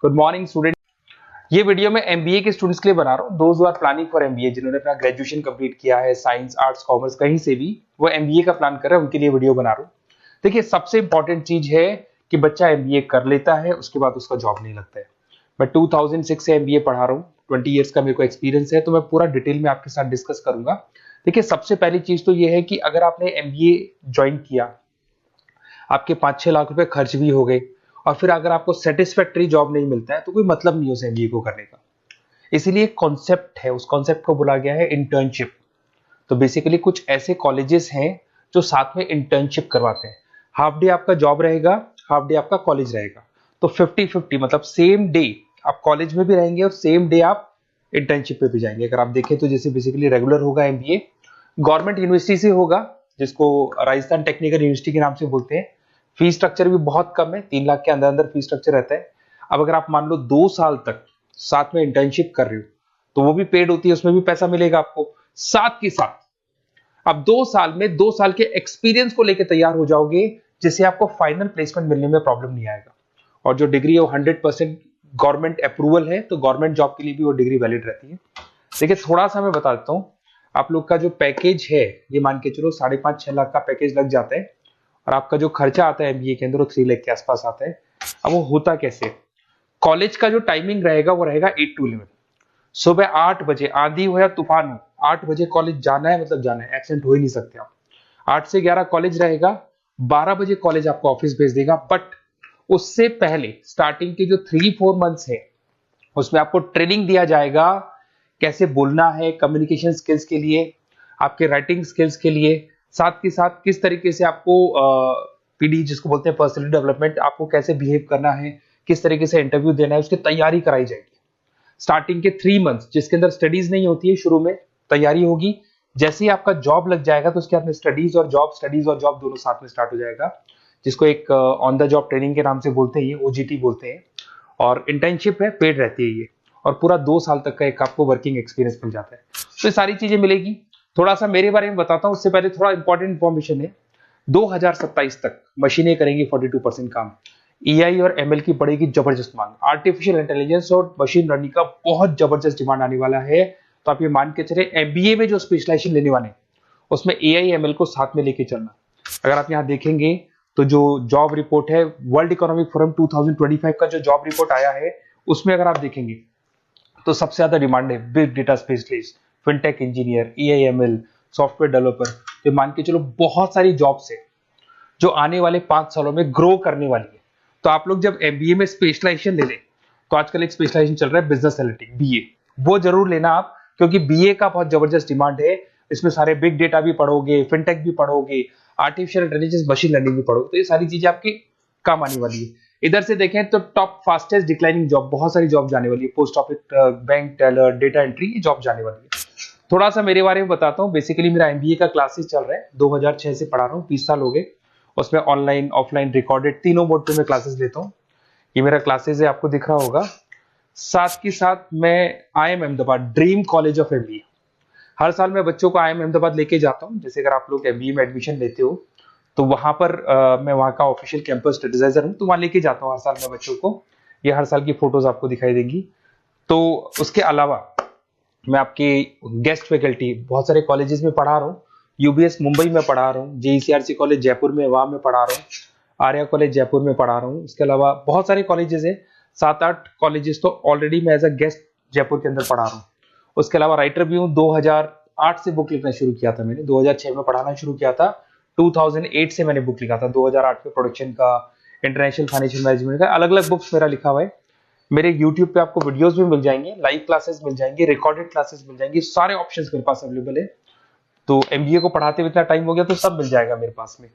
Good morning student. ये video मैं MBA के स्टूडेंट्स के लिए बना रहा हूँ। Those who are planning for MBA, जिन्होंने अपना ग्रेजुएशन कंप्लीट किया है, साइंस आर्ट्स कॉमर्स कहीं से भी, वो एमबीए का प्लान कर रहे हैं, उनके लिए वीडियो बना रहा हूँ। देखिए, सबसे इंपॉर्टेंट चीज है कि बच्चा एमबीए कर लेता है, उसके बाद उसका जॉब नहीं लगता है। मैं 2006 से एमबीए पढ़ा रहा हूँ, 20 ईयर्स का मेरे को एक्सपीरियंस है, तो मैं पूरा डिटेल में आपके साथ डिस्कस करूंगा। देखिए, सबसे पहली चीज तो ये है कि अगर आपने एमबीए ज्वाइन किया, आपके 5-6 लाख रुपए खर्च भी हो गए, और फिर अगर आपको सेटिस्फैक्टरी जॉब नहीं मिलता है, तो कोई मतलब नहीं है उस एमबीए को करने का। इसीलिए कॉन्सेप्ट है, उस कॉन्सेप्ट को बोला गया है इंटर्नशिप। तो बेसिकली कुछ ऐसे कॉलेजेस हैं जो साथ में इंटर्नशिप करवाते हैं। हाफ डे आपका जॉब रहेगा, हाफ डे आपका कॉलेज रहेगा। तो 50-50, मतलब सेम डे आप कॉलेज में भी रहेंगे और सेम डे आप इंटर्नशिप पे भी जाएंगे। अगर आप देखें तो जैसे बेसिकली रेगुलर होगा एमबीए, गवर्नमेंट यूनिवर्सिटी से होगा, जिसको राजस्थान टेक्निकल यूनिवर्सिटी के नाम से बोलते हैं। फीस स्ट्रक्चर भी बहुत कम है, 3 लाख के अंदर अंदर फीस स्ट्रक्चर रहता है। अब अगर आप मान लो 2 साल तक साथ में इंटर्नशिप कर रहे हो, तो वो भी पेड होती है, उसमें भी पैसा मिलेगा आपको। साथ के साथ अब 2 साल में 2 साल के एक्सपीरियंस को लेकर तैयार हो जाओगे, जिससे आपको फाइनल प्लेसमेंट मिलने में प्रॉब्लम नहीं आएगा। और जो डिग्री है वो 100% गवर्नमेंट अप्रूवल है, तो गवर्नमेंट जॉब के लिए भी वो डिग्री वैलिड रहती है। देखिए, थोड़ा सा मैं बता देता हूँ। आप लोग का जो पैकेज है, ये मान के चलो 5.5-6 लाख का पैकेज लग जाता है, और आपका जो खर्चा आता है एमबीए के अंदर वो 3 लाख के आसपास आता है। अब वो होता कैसे? कॉलेज का जो टाइमिंग रहेगा वो रहेगा 8 to 11। सुबह 8 बजे, आंधी हो या तूफान हो, 8 बजे कॉलेज जाना है, मतलब जाना है, एब्सेंट हो ही नहीं सकते आप। 8 से 11 कॉलेज रहेगा, 12 बजे कॉलेज आपको ऑफिस भेज देगा। बट उससे पहले स्टार्टिंग के जो 3-4 मंथ्स है, उसमें आपको ट्रेनिंग दिया जाएगा, कैसे बोलना है, कम्युनिकेशन स्किल्स के लिए, आपके राइटिंग स्किल्स के लिए, साथ के साथ किस तरीके से आपको पीडी जिसको बोलते हैं पर्सनैलिटी डेवलपमेंट, आपको कैसे बिहेव करना है, किस तरीके से इंटरव्यू देना है, उसकी तैयारी कराई जाएगी। स्टार्टिंग के 3 मंथ्स जिसके अंदर स्टडीज नहीं होती है, शुरू में तैयारी होगी। जैसे ही आपका जॉब लग जाएगा, तो उसके बाद में स्टडीज और जॉब दोनों साथ में स्टार्ट हो जाएगा, जिसको एक ऑन द जॉब ट्रेनिंग के नाम से बोलते हैं, ये ओजीटी बोलते हैं। और इंटर्नशिप है, पेड रहती है ये, और पूरा 2 साल तक का एक आपको वर्किंग एक्सपीरियंस मिल जाता है। तो ये सारी चीजें मिलेगी। थोड़ा सा मेरे बारे में बताता हूँ, उससे पहले थोड़ा इंपॉर्टेंट इंफॉर्मेशन है। 2027 तक मशीनें करेंगी 42% काम। एआई और एमएल की पड़ेगी जबरदस्त मांग। आर्टिफिशियल इंटेलिजेंस और मशीन लर्निंग का बहुत जबरदस्त डिमांड आने वाला है। तो आप ये मान के चले, एमबीए में जो स्पेशलाइजेशन लेने वाले हैं, उसमें एआई एमएल को साथ में लेके चलना। अगर आप यहाँ देखेंगे तो जो जॉब रिपोर्ट है, वर्ल्ड इकोनॉमिक फोरम 2025 का जो जॉब रिपोर्ट आया है, उसमें अगर आप देखेंगे तो सबसे ज्यादा डिमांड है big data specialist, fintech engineer, AIML, software developer. तो मान के चलो बहुत सारी जॉब्स है जो आने वाले 5 सालों में ग्रो करने वाली है। तो आप लोग जब एमबीए में स्पेशलाइजेशन ले लें, तो आजकल एक स्पेशलाइजेशन चल रहा है बिजनेस एनालिटिक्स, बीए, वो जरूर लेना आप, क्योंकि बीए का बहुत जबरदस्त डिमांड है। इसमें सारे बिग डेटा भी पढ़ोगे, फिनटेक भी पढ़ोगे, आर्टिफिशियल इंटेलिजेंस, मशीन लर्निंग भी पढ़ोगे, तो ये सारी चीजें आपकी काम आने वाली है। इधर से देखें तो टॉप फास्टेस्ट डिक्लाइनिंग जॉब, बहुत सारी जॉब जाने वाली है, post office, bank teller, data entry, ये जॉब जाने वाली है। थोड़ा सा मेरे बारे में बताता हूँ। बेसिकली मेरा एमबीए का क्लासेस चल रहा है, 2006 से पढ़ा रहा हूँ, 20 साल हो गए। उसमें ऑनलाइन, ऑफलाइन, रिकॉर्डेड, तीनों मोड पे मैं क्लासेस लेता हूँ। ये मेरा क्लासेस है, आपको दिख रहा होगा। साथ के साथ मैं IIM Ahmedabad, dream college of MBA, हर साल मैं बच्चों को IIM अहमदाबाद लेके जाता हूँ। जैसे अगर आप लोग एमबीए में एडमिशन लेते हो, तो वहां पर मैं वहां का ऑफिशियल कैंपस स्टडीजाइजर हूँ, तो वहां लेके जाता हूँ हर साल मैं बच्चों को। ये हर साल की फोटोज आपको दिखाई देंगी। तो उसके अलावा मैं आपके गेस्ट फैकल्टी बहुत सारे कॉलेजेस में पढ़ा रहा हूँ। यूबीएस मुंबई में पढ़ा रहा हूँ, जेईसीआरसी कॉलेज जयपुर में, वहां में पढ़ा रहा हूँ, आर्या कॉलेज जयपुर में पढ़ा रहा हूँ। इसके अलावा बहुत सारे कॉलेजेस है, 7-8 कॉलेजेस तो ऑलरेडी मैं एज अ गेस्ट जयपुर के अंदर पढ़ा रहा हूँ। उसके अलावा राइटर भी हूँ। 2008 से बुक लिखना शुरू किया था मैंने, 2006 में पढ़ाना शुरू किया था, 2008 से मैंने बुक लिखा था। 2008 में प्रोडक्शन का, इंटरनेशनल फाइनेंशियल मैनेजमेंट का, अलग अलग बुक्स मेरा लिखा हुआ है। मेरे YouTube पे आपको वीडियोस भी मिल जाएंगे, लाइव क्लासेस मिल जाएंगे, रिकॉर्डेड क्लासेस मिल जाएंगी, सारे ऑप्शंस मेरे पास अवेलेबल है। तो एमबीए को पढ़ाते हुए इतना टाइम हो गया, तो सब मिल जाएगा मेरे पास में।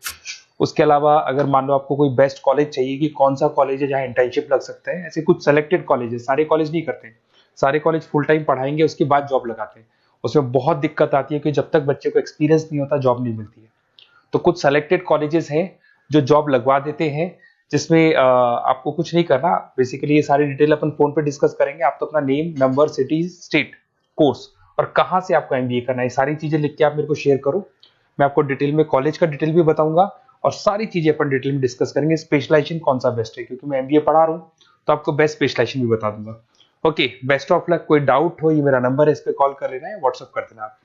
उसके अलावा अगर मान लो आपको कोई बेस्ट कॉलेज चाहिए कि कौन सा कॉलेज है जहाँ इंटर्नशिप लग सकता है, ऐसे कुछ सेलेक्टेड कॉलेज है, सारे कॉलेज नहीं करते, सारे कॉलेज फुल टाइम पढ़ाएंगे उसके बाद जॉब लगाते हैं। उसमें बहुत दिक्कत आती है कि जब तक बच्चे को एक्सपीरियंस नहीं होता, जॉब नहीं मिलती है। तो कुछ सेलेक्टेड कॉलेजेस हैं जो जॉब लगवा देते हैं, जिसमें आपको कुछ नहीं करना। बेसिकली ये सारी डिटेल अपन फोन पे डिस्कस करेंगे। आप तो अपना name, number, city, state, course और कहाँ से आपको एमबीए करना है, सारी चीजें लिख के आप मेरे को शेयर करो। मैं आपको डिटेल में कॉलेज का डिटेल भी बताऊंगा, और सारी चीजें अपन डिटेल में डिस्कस करेंगे। स्पेशलाइजेशन कौन सा बेस्ट है, क्योंकि मैं एमबीए पढ़ा रहा हूँ, तो आपको बेस्ट स्पेशलाइजेशन भी बता दूंगा। Okay, best of luck. कोई डाउट हो, ये मेरा नंबर है, इस पे कॉल कर लेना है, व्हाट्सअप कर देना आप।